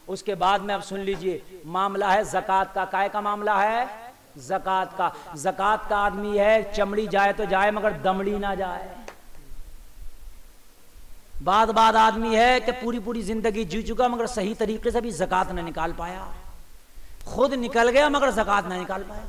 उसके बाद में अब सुन लीजिए, मामला है ज़कात का। काय का मामला है? ज़कात का। ज़कात का आदमी है, चमड़ी जाए तो जाए मगर दमड़ी ना जाए। बाद आदमी है कि पूरी पूरी जिंदगी जी चुका मगर सही तरीके से भी ज़कात ना निकाल पाया, खुद निकल गया मगर ज़कात ना निकाल पाया।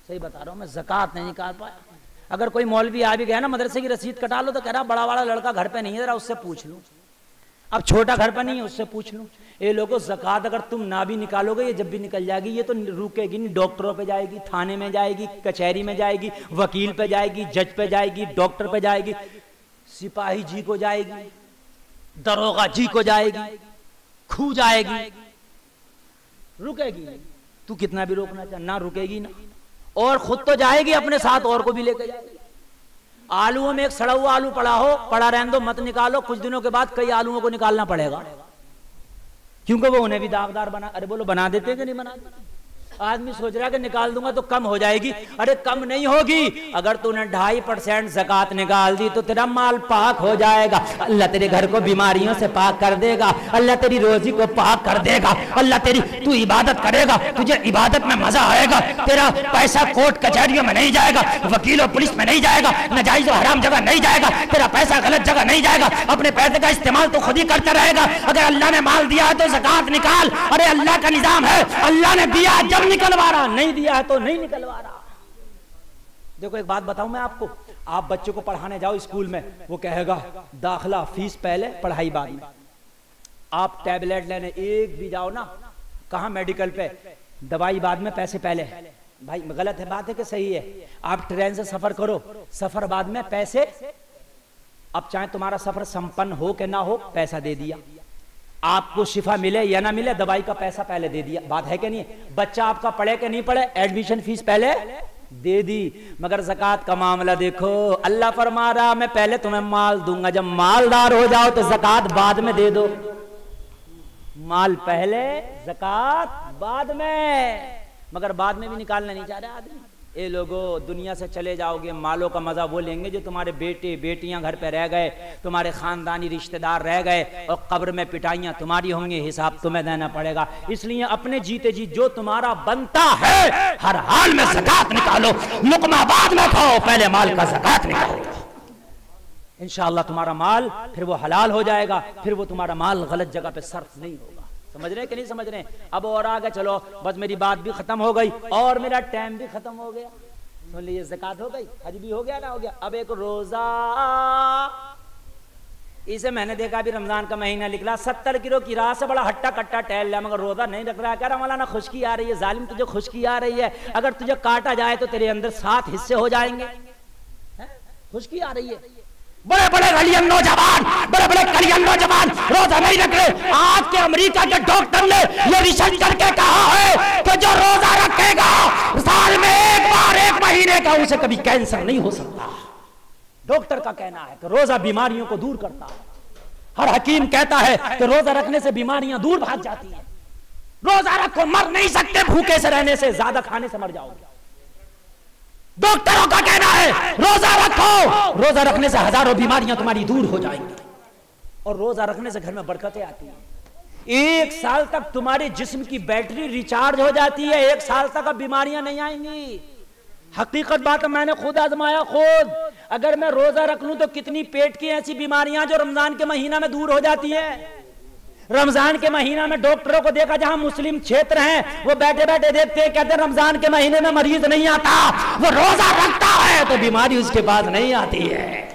सही बता रहा हूं मैं, ज़कात नहीं निकाल पाया। अगर कोई मौलवी आ भी गया ना, मदरसे की रसीद कटा लो, तो कह रहा बड़ा वाला लड़का घर पे नहीं है, जरा उससे पूछ लूं। अब छोटा घर पे नहीं है, उससे पूछ लूं। ये लोगों, ज़कात अगर तुम ना भी निकालोगे, ये जब भी निकल जाएगी, ये तो रुकेगी नहीं। डॉक्टरों पे जाएगी, थाने में जाएगी, कचहरी में जाएगी, वकील पे जाएगी, जज पे जाएगी, डॉक्टर पे जाएगी, सिपाही जी को जाएगी, दरोगा जी को जाएगी, खू जाएगी, रुकेगी नहीं। तू कितना भी रोकना चाह, ना रुकेगी ना। और खुद तो जाएगी, अपने साथ और को भी लेकर जाएगी। आलूओं में एक सड़ा हुआ आलू पड़ा हो, पड़ा रहने दो, मत निकालो। कुछ दिनों के बाद कई आलूओं को निकालना पड़ेगा, क्योंकि वो उन्हें भी दागदार बना। अरे बोलो, बना देते कि नहीं बना देते? आदमी सोच रहा है कि निकाल दूंगा तो कम हो जाएगी। अरे कम नहीं होगी। अगर तूने 2.5% ज़कात निकाल दी तो तेरा माल पाक हो जाएगा। अल्लाह तेरे घर को बीमारियों से पाक कर देगा, अल्लाह तेरी रोजी को पाक कर देगा, अल्लाह तेरी, तू इबादत करेगा, तुझे इबादत में मजा आएगा। तेरा पैसा कोर्ट कचहरियों में नहीं जाएगा, वकीलों पुलिस में नहीं जाएगा, नाजायज हराम जगह नहीं जाएगा, तेरा पैसा गलत जगह नहीं जाएगा। अपने पैसे का इस्तेमाल तो खुद ही करता रहेगा। अगर अल्लाह ने माल दिया है तो ज़कात निकाल। अरे अल्लाह का निजाम है, अल्लाह ने दिया जब निकलवा रहा, नहीं दिया है तो नहीं निकलवा रहा। देखो एक बात बताऊं मैं आपको, आप बच्चों को पढ़ाने जाओ स्कूल में, वो कहेगा दाखला फीस पहले, पढ़ाई बाद में। आप टैबलेट लेने एक भी जाओ ना, कहां मेडिकल पे, दवाई बाद में, पैसे पहले। भाई गलत है, बात है कि सही है? आप ट्रेन से सफर करो, सफर बाद में, पैसे। अब चाहे तुम्हारा सफर संपन्न हो कि ना हो, पैसा दे दिया। आपको शिफा मिले या ना मिले, दवाई का पैसा पहले दे दिया। बात है कि नहीं? बच्चा आपका पढ़े कि नहीं पढ़े, एडमिशन फीस पहले दे दी। मगर ज़कात का मामला देखो, अल्लाह फरमा रहा मैं पहले तुम्हें माल दूंगा, जब मालदार हो जाओ तो ज़कात बाद में दे दो। माल पहले, ज़कात बाद में। मगर बाद में भी निकालना नहीं चाह रहे आदमी। ये लोगों, दुनिया से चले जाओगे, मालों का मजा वो लेंगे जो तुम्हारे बेटे बेटियां घर पे रह गए, तुम्हारे खानदानी रिश्तेदार रह गए, और कब्र में पिटाइयां तुम्हारी होंगी, हिसाब तुम्हें देना पड़ेगा। इसलिए अपने जीते जी जो तुम्हारा बनता है, हर हाल में ज़कात निकालो। लुकमा बाद में खाओ, पहले माल का ज़कात निकालो। इंशाअल्लाह तुम्हारा माल फिर वो हलाल हो जाएगा, फिर वो तुम्हारा माल गलत जगह पे सर्फ नहीं होगा। समझ रहे कि नहीं समझ रहे? अब और आगे चलो, बस मेरी बात भी खत्म हो गई और मेरा टाइम भी खत्म हो गया। सुन लीजिए, ज़कात हो गई, हज भी हो गया ना, हो गया। अब एक रोजा, इसे मैंने देखा अभी रमजान का महीना निकला, 70 किलो की रात से बड़ा हट्टा कट्टा टहल लिया, मगर रोजा नहीं रख रहा। कह रहा मौलाना खुश्की आ रही है। जालिम, तुझे खुश्की आ रही है, अगर तुझे काटा जाए तो तेरे अंदर 7 हिस्से हो जाएंगे। खुश्की आ रही है। बड़े बड़े गलियन नौजवान, बड़े बड़े कलियन नौजवान रोजा नहीं रख रहे। आज के अमेरिका के डॉक्टर ने ये रिसर्च करके कहा है कि जो रोजा रखेगा साल में एक बार, 1 महीने का, उसे कभी कैंसर नहीं हो सकता। डॉक्टर का कहना है कि रोजा बीमारियों को दूर करता है। हर हकीम कहता है कि रोजा रखने से बीमारियां दूर भाग जाती हैं। रोजा रखो, मर नहीं सकते भूखे से रहने से, ज्यादा खाने से मर जाओगे। डॉक्टरों का कहना है रोजा रखो, रोजा रखने से हजारों बीमारियां तुम्हारी दूर हो जाएंगी, और रोजा रखने से घर में बरकतें आती हैं। 1 साल तक तुम्हारे जिस्म की बैटरी रिचार्ज हो जाती है। 1 साल तक अब बीमारियां नहीं आएंगी। हकीकत बात है, मैंने खुद आजमाया खुद। अगर मैं रोजा रख लूं तो कितनी पेट की ऐसी बीमारियां जो रमजान के महीना में दूर हो जाती है। रमजान के महीना में डॉक्टरों को देखा, जहां मुस्लिम क्षेत्र हैं, वो बैठे बैठे देखते हैं, कहते हैं रमजान के महीने में मरीज नहीं आता, वो रोजा रखता है तो बीमारी उसके पास नहीं आती है।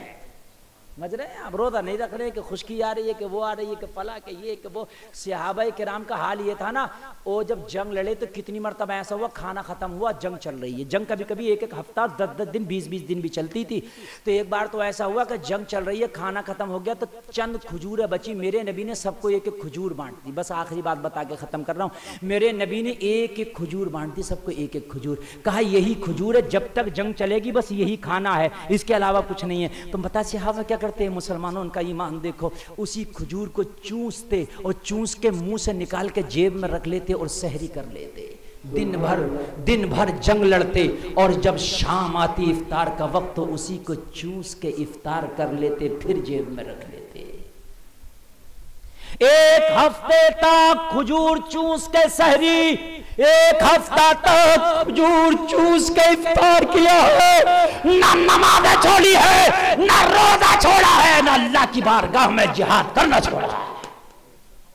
समझ रहे हैं? अब रोजा नहीं रख रहे कि खुश्की आ रही है, कि वो आ रही है, कि फला के ये कि वो। सहाबाए किराम का हाल ये था ना, वो जब जंग लड़े तो कितनी मरतबा ऐसा हुआ, खाना खत्म हुआ, जंग चल रही है। जंग कभी कभी 1-1 हफ्ता, 10-10 दिन, 20-20 दिन भी चलती थी। तो एक बार तो ऐसा हुआ कि जंग चल रही है, खाना खत्म हो गया, तो चंद खजूरें बची। मेरे नबी ने सबको 1-1 खजूर बांट दी। बस आखिरी बात बता के खत्म कर रहा हूँ। मेरे नबी ने 1-1 खजूर बांट दी, सबको 1-1 खजूर। कहा यही खजूर है, जब तक जंग चलेगी बस यही खाना है, इसके अलावा कुछ नहीं है। तुम बता सहाबा क्या करते हैं मुसलमानों, उनका ईमान देखो। उसी खजूर को चूसते और चूस के मुंह से निकाल के जेब में रख लेते और सहरी कर लेते। दिन भर जंग लड़ते, और जब शाम आती इफ्तार का वक्त तो उसी को चूस के इफ्तार कर लेते, फिर जेब में रख लेते। एक हफ्ते तक खजूर चूस के सहरी, एक हफ्ता तक खजूर चूस के इफ्तार किया है, ना नमाज छोड़ी है, ना रोजा छोड़ा है, ना अल्लाह की बारगाह में जिहाद करना छोड़ा है।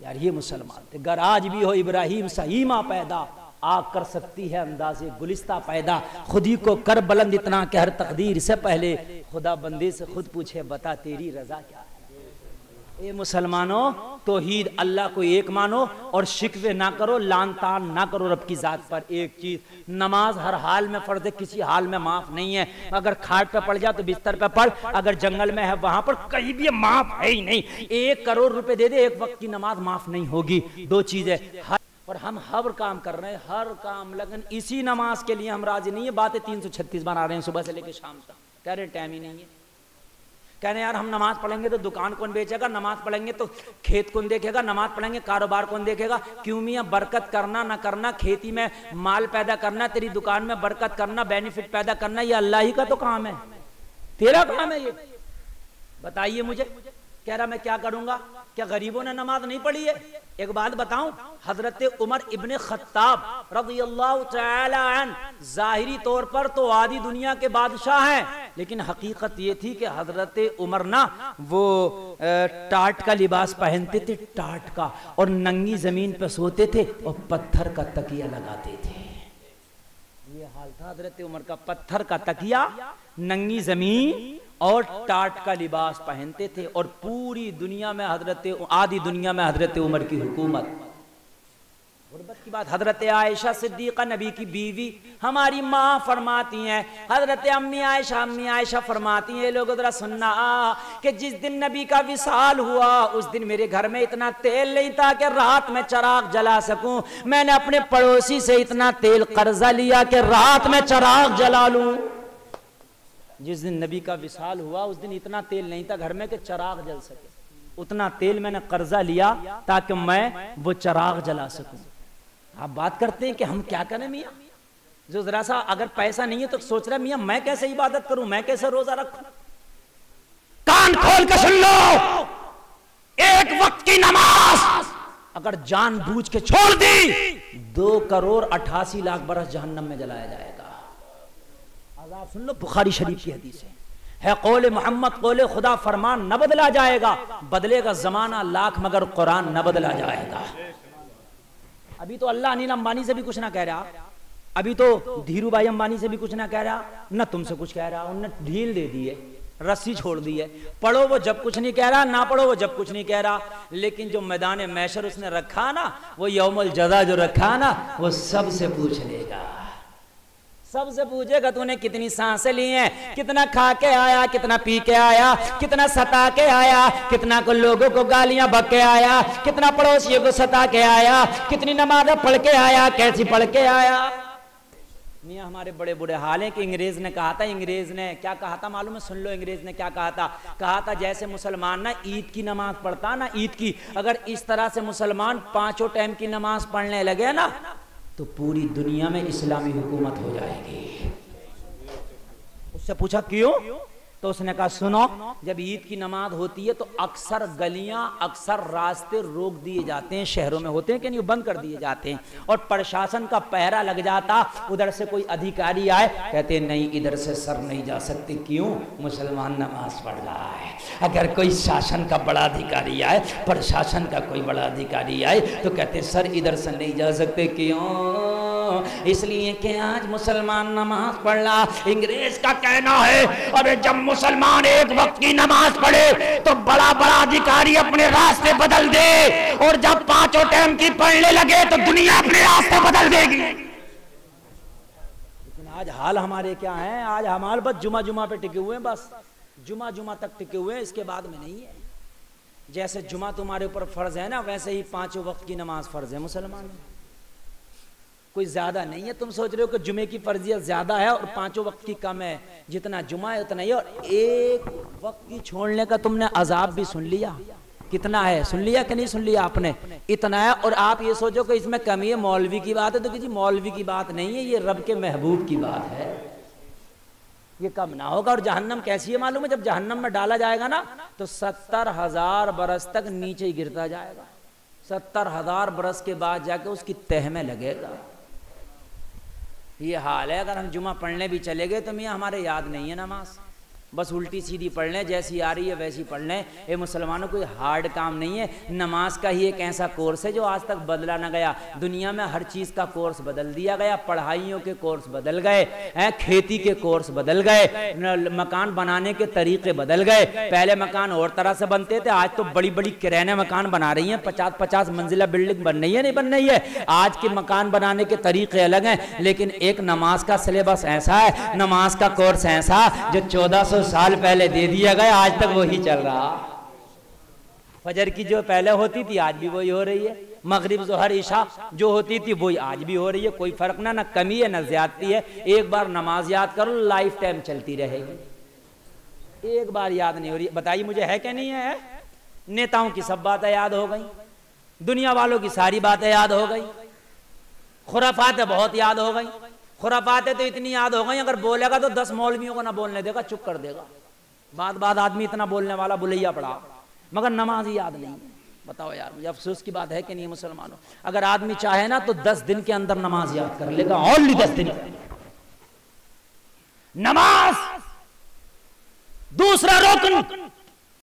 यार ये मुसलमान थे। अगर आज भी हो इब्राहिम सा ईमा पैदा, आग कर सकती है अंदाजे गुलिस्ता पैदा, खुदी को कर बुलंद इतना कि हर तकदीर से पहले खुदा बंदे से खुद पूछे बता तेरी रजा क्या है। ए मुसलमानों, तौहीद अल्लाह को एक मानो और शिकवे ना करो, लान तान ना करो रब की जात पर। एक चीज, नमाज हर हाल में फर्ज है, किसी हाल में माफ नहीं है। अगर खाट पे पड़ जा तो बिस्तर पे पढ़, अगर जंगल में है वहां पर, कहीं भी माफ है ही नहीं। 1 करोड़ रुपए दे दे, एक वक्त की नमाज माफ नहीं होगी। दो चीजें, और हम हर काम कर रहे हैं, हर काम, लेकिन इसी नमाज के लिए हम राजी नहीं है। बातें 336 बार आ रहे हैं सुबह से लेकर शाम तक, कह रहे टाइम ही नहीं है। कह रहे यार हम नमाज पढ़ेंगे तो दुकान कौन बेचेगा, नमाज पढ़ेंगे तो खेत कौन देखेगा, नमाज पढ़ेंगे कारोबार कौन देखेगा। क्यों मियां, बरकत करना ना करना, खेती में माल पैदा करना, तेरी दुकान में बरकत करना, बेनिफिट पैदा करना, ये अल्लाह ही का तो काम है, तेरा काम है ये। बताइए मुझे। कह रहा मैं क्या करूंगा, क्या गरीबों ने नमाज नहीं पढ़ी है? एक बात बताऊं, हजरत उमर इब्ने खत्ताब रज़ियल्लाहु तआला अन्हु जाहिरी तौर पर तो आधी दुनिया के बादशाह हैं, लेकिन हकीकत ये थी कि हजरत उमर ना वो टाट का लिबास पहनते थे, टाट का, और नंगी जमीन पर सोते थे और पत्थर का तकिया लगाते थे। ये हाल था हजरत उमर का, पत्थर का तकिया, नंगी जमीन और टाट का लिबास पहनते थे। और पूरी दुनिया में आधी दुनिया में हजरत उमर की हुकूमत। गुर्बत की बात, हजरत आयशा सिद्दीक़ा नबी की बीवी, हमारी माँ फरमाती हैं, हजरत अम्मी आयशा फरमाती हैं, लोगों जरा सुनना कि जिस दिन नबी का विसाल हुआ उस दिन मेरे घर में इतना तेल नहीं था कि रात में चिराग जला सकूं। मैंने अपने पड़ोसी से इतना तेल कर्जा लिया कि रात में चिराग जला लूं। जिस दिन नबी का विसाल हुआ उस दिन इतना तेल नहीं था घर में कि चिराग जल सके, उतना तेल मैंने कर्जा लिया ताकि मैं वो चिराग जला सकूं। आप बात करते हैं कि हम क्या करें मियाँ, जो जरा सा अगर पैसा नहीं है तो सोच रहा है मियाँ मैं कैसे इबादत करूं, मैं कैसे रोजा रखूं। कान खोल के सुन लो, एक वक्त की नमाज अगर जानबूझ के छोड़ दी 2 करोड़ 88 लाख बरस जहन्नम में जलाया जाएगा। आप सुन लो, बुखारी शरीफ की हदीस है कौले मोहम्मद कौले खुदा, फरमान न बदला जाएगा, बदलेगा जमाना लाख मगर कुरान न बदला जाएगा। अभी तो अल्लाह अनिल अंबानी से भी कुछ ना कह रहा, अभी तो धीरू भाई अंबानी से भी कुछ ना कह रहा, न तुमसे कुछ कह रहा। उन्होंने ढील दे दी है, रस्सी छोड़ दी है। पढ़ो वो जब कुछ नहीं कह रहा, ना पढ़ो वो जब कुछ नहीं कह रहा। लेकिन जो मैदान मैशर उसने रखा ना, वो यौमुल जज़ा जो रखा ना, वो सबसे पूछ लेगा, सबसे पूछेगा तूने कितनी सांसें ली हैं, कितना खा के आया, कितना पी के आया, कितना सता के आया, कितना को लोगों को गालियां बक के आया, कितना पड़ोसियों को सता के आया, कितनी नमाज़ें पढ़ के आया, कैसी पढ़ के आया। मियाँ हमारे बड़े बुरे हाल हैं कि अंग्रेज ने कहा था, अंग्रेज ने क्या कहा था मालूम है? सुन लो अंग्रेज ने क्या कहा था। कहा था जैसे मुसलमान ना ईद की नमाज पढ़ता ना, ईद की, अगर इस तरह से मुसलमान 5 टाइम की नमाज पढ़ने लगे ना तो पूरी दुनिया में इस्लामी हुकूमत हो जाएगी। उससे पूछा क्यों, तो उसने कहा सुनो, जब ईद की नमाज होती है तो अक्सर गलियां, अक्सर रास्ते रोक दिए जाते हैं, शहरों में होते हैं कि नहीं, बंद कर दिए जाते हैं, और प्रशासन का पहरा लग जाता। उधर से कोई अधिकारी आए, कहते नहीं इधर से सर नहीं जा सकते। क्यों? मुसलमान नमाज पढ़ रहा है। अगर कोई शासन का बड़ा अधिकारी आए, प्रशासन का कोई बड़ा अधिकारी आए, तो कहते सर इधर से नहीं जा सकते। क्यों? इसलिए कि आज मुसलमान नमाज पढ़ रहा। अंग्रेज का कहना है अरे जब मुसलमान एक वक्त की नमाज पढ़े तो बड़ा बड़ा अधिकारी अपने रास्ते बदल दे, और जब 5 टाइम की पढ़ने लगे तो दुनिया अपने रास्ते बदल देगी। लेकिन आज हाल हमारे क्या है? आज हमारे बस जुमा पे टिके हुए हैं, बस जुमा तक टिके हुए हैं, इसके बाद में नहीं है। जैसे जुमा तुम्हारे ऊपर फर्ज है ना, वैसे ही 5 वक्त की नमाज फर्ज है मुसलमान में, कोई ज्यादा नहीं है। तुम सोच रहे हो कि जुमे की फर्जियत ज्यादा है और 5 वक्त की कम है, जितना जुमा है उतना ही। और एक वक्त की छोड़ने का तुमने अजाब भी सुन लिया, कितना है सुन लिया कि नहीं सुन लिया आपने? इतना है। और आप ये सोचो कि इसमें कमी है, मौलवी की बात है, तो किसी मौलवी की बात नहीं है, ये रब के महबूब की बात है, ये कम ना होगा। और जहन्नम कैसी है मालूम है? जब जहन्नम में डाला जाएगा ना तो 70,000 बरस तक नीचे ही गिरता जाएगा। 70,000 बरस के बाद जाके उसकी तह में लगेगा। ये हाल है। अगर हम जुमा पढ़ने भी चले गए तो मियाँ हमारे याद नहीं है नमाज, बस उल्टी सीधी पढ़ लें, जैसी आ रही है वैसी पढ़ लें। ये मुसलमानों कोई हार्ड काम नहीं है। नमाज का ही एक ऐसा कोर्स है जो आज तक बदला ना गया। दुनिया में हर चीज़ का कोर्स बदल दिया गया। पढ़ाइयों के कोर्स बदल गए हैं, खेती के कोर्स बदल गए, मकान बनाने के तरीके बदल गए। पहले मकान और तरह से बनते थे, आज तो बड़ी बड़ी किराने मकान बना रही हैं। 50-50 मंजिला बिल्डिंग बन रही है, नहीं बन रही है। आज के मकान बनाने के तरीके अलग हैं, लेकिन एक नमाज का सिलेबस ऐसा है, नमाज का कोर्स ऐसा जो 1400 साल पहले दे दिया गया, आज तक वही चल रहा। फजर की जो पहले होती थी आज भी वही हो रही है। मगरिब जोहर इशा जो होती थी वही आज भी हो रही है। कोई फर्क ना कमी है ना ज्यादती है। एक बार नमाज याद करो, लाइफ टाइम चलती रहेगी। एक बार याद नहीं हो रही, बताइए मुझे है क्या नहीं है? नेताओं की सब बातें याद हो गई, दुनिया वालों की सारी बातें याद हो गई, खुराफातें बहुत याद हो गई। खुराफातें तो इतनी याद हो गई, अगर बोलेगा तो 10 मौलवियों को ना बोलने देगा, चुप कर देगा। बात आदमी इतना बोलने वाला बुलैया पड़ा, मगर नमाज ही याद नहीं है। बताओ यार, मुझे अफसोस की बात है कि नहीं मुसलमानों? अगर आदमी चाहे ना तो 10 दिन के अंदर नमाज याद कर लेगा। ओनली 10 दिन नमाज। दूसरा रुकन